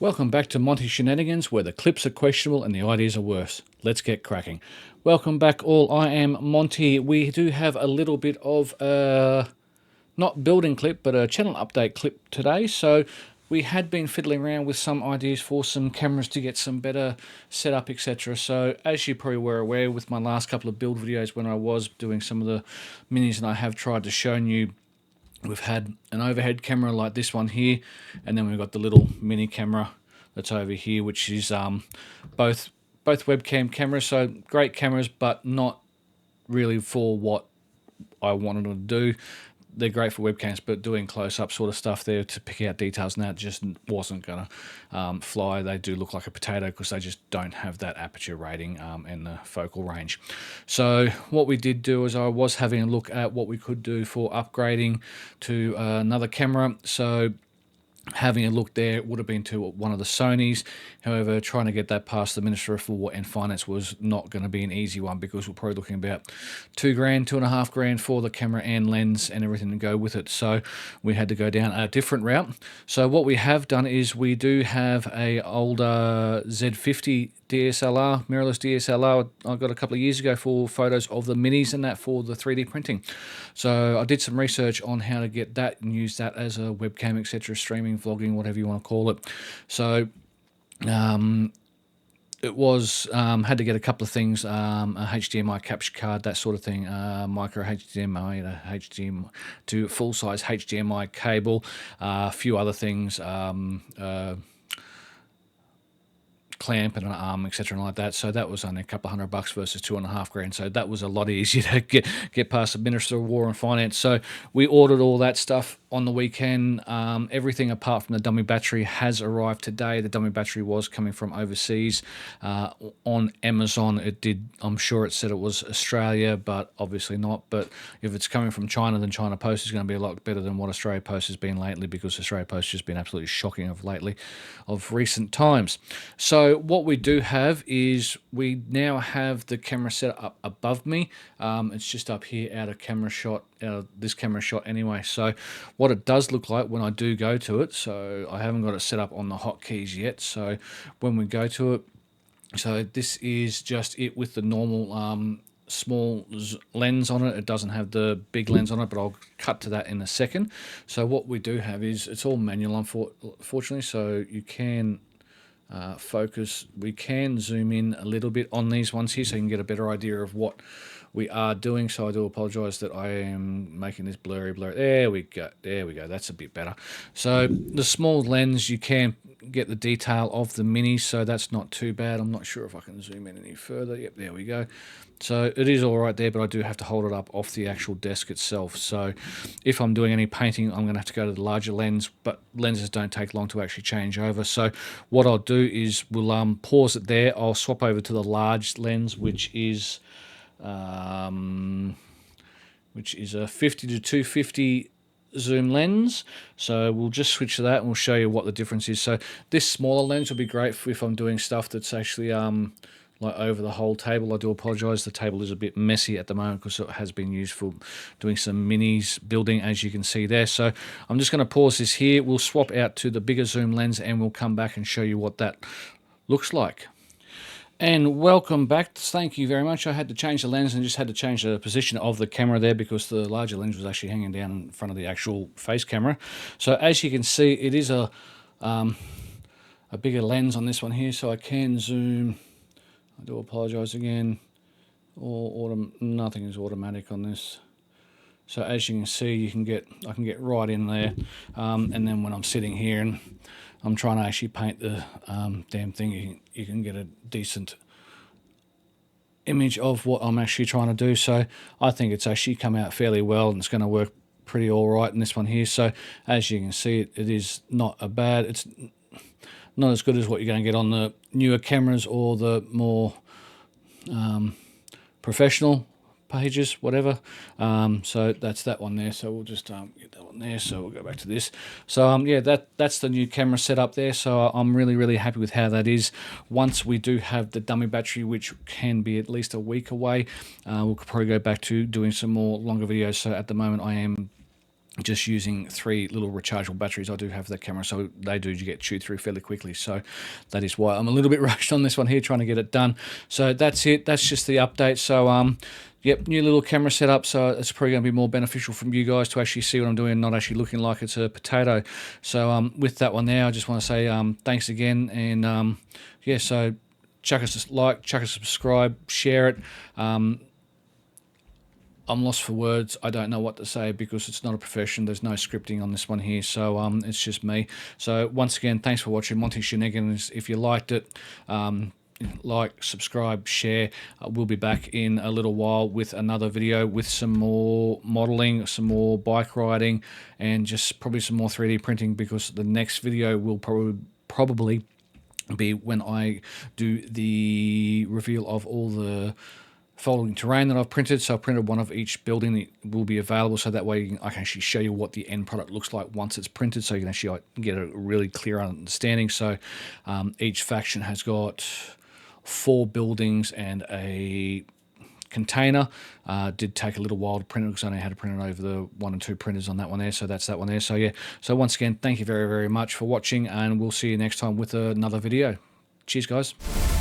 Welcome back to Monty Shenanigans, where the clips are questionable and the ideas are worse. Let's get cracking. Welcome back all, I am Monty. We do have a little bit of not building clip, but a channel update clip today. So we had been fiddling around with some ideas for some cameras to get some better setup, etc. So as you probably were aware with my last couple of build videos when I was doing some of the minis, and I have tried to show you, we've had an overhead camera like this one here, and then we've got the little mini camera that's over here, which is both webcam cameras. So great cameras, but not really for what I wanted to do. They're great for webcams, but doing close-up sort of stuff there to pick out details and that just wasn't going to fly. They do look like a potato because they just don't have that aperture rating and the focal range. So what we did do is I was having a look at what we could do for upgrading to another camera. So having a look there, it would have been to one of the Sonys. However, trying to get that past the Minister of War and Finance was not going to be an easy one, because we're probably looking about $2,000, $2,500 for the camera and lens and everything to go with it. So we had to go down a different route. So what we have done is we do have a older Z50 DSLR, mirrorless DSLR I got a couple of years ago for photos of the minis and that for the 3D printing. So I did some research on how to get that and use that as a webcam, etc., streaming, vlogging, whatever you want to call it. So it was had to get a couple of things, a HDMI capture card, that sort of thing, micro HDMI, HDMI to full size HDMI cable, a few other things, clamp and an arm, etc., like that. So that was only a couple of $100 versus $2,500. So that was a lot easier to get past the Minister of War and Finance. So we ordered all that stuff on the weekend. Everything apart from the dummy battery has arrived today. The dummy battery was coming from overseas on Amazon. It did. I'm sure it said it was Australia, but obviously not. But if it's coming from China, then China Post is going to be a lot better than what Australia Post has been lately, because Australia Post has been absolutely shocking of recent times. So what we do have is we now have the camera set up above me. It's just up here out of this camera shot anyway. So what it does look like when I do go to it, so I haven't got it set up on the hotkeys yet. So when we go to it, so this is just it with the normal small lens on it. It doesn't have the big lens on it, but I'll cut to that in a second. So what we do have is it's all manual, unfortunately, so you can focus. We can zoom in a little bit on these ones here so you can get a better idea of what we are doing. So I do apologize that I am making this blurry. There we go. That's a bit better. So the small lens, you can get the detail of the mini, so that's not too bad. I'm not sure if I can zoom in any further. Yep, there we go. So it is all right there, but I do have to hold it up off the actual desk itself. So if I'm doing any painting, I'm going to have to go to the larger lens, but lenses don't take long to actually change over. So what I'll do is we'll pause it there. I'll swap over to the large lens, which is a 50 to 250 zoom lens. So we'll just switch to that and we'll show you what the difference is. So this smaller lens will be great for if I'm doing stuff that's actually like over the whole table. I do apologize, the table is a bit messy at the moment because it has been used for doing some minis building, as you can see there. So I'm just going to pause this here. We'll swap out to the bigger zoom lens and we'll come back and show you what that looks like. And welcome back. Thank you very much. I had to change the lens and just had to change the position of the camera there because the larger lens was actually hanging down in front of the actual face camera. So as you can see, it is a bigger lens on this one here, so I can zoom. I do apologize again. Nothing is automatic on this. So as you can see, I can get right in there, and then when I'm sitting here and I'm trying to actually paint the damn thing, you can get a decent image of what I'm actually trying to do. So I think it's actually come out fairly well, and it's going to work pretty all right in this one here. So as you can see, it is not a bad. It's not as good as what you're going to get on the newer cameras or the more professional pages, whatever. So that's that one there. So we'll just get that one there. So we'll go back to this. So yeah, that's the new camera setup there. So I'm really happy with how that is. Once we do have the dummy battery, which can be at least a week away, we'll probably go back to doing some more longer videos. So at the moment I am just using 3 little rechargeable batteries. I do have the camera, so they do get chewed through fairly quickly. So that is why I'm a little bit rushed on this one here, trying to get it done. So that's it. That's just the update. So yep, new little camera setup. So it's probably going to be more beneficial from you guys to actually see what I'm doing, not actually looking like it's a potato. So with that one there, I just want to say thanks again, and yeah. So chuck us a like, chuck us a subscribe, share it. I'm lost for words. I don't know what to say because it's not a profession. There's no scripting on this one here, so it's just me. So once again, thanks for watching. Monty Shenanigans. If you liked it, like, subscribe, share. We'll be back in a little while with another video with some more modeling, some more bike riding, and just probably some more 3D printing, because the next video will probably be when I do the reveal of all the following terrain that I've printed. So I've printed one of each building that will be available, so that way I can actually show you what the end product looks like once it's printed, so you can actually get a really clear understanding. So each faction has got 4 buildings and a container. Did take a little while to print it because I only had to print it over the 1 and 2 printers on that one there. So that's that one there. So yeah, so once again, thank you very, very much for watching, and we'll see you next time with another video. Cheers, guys.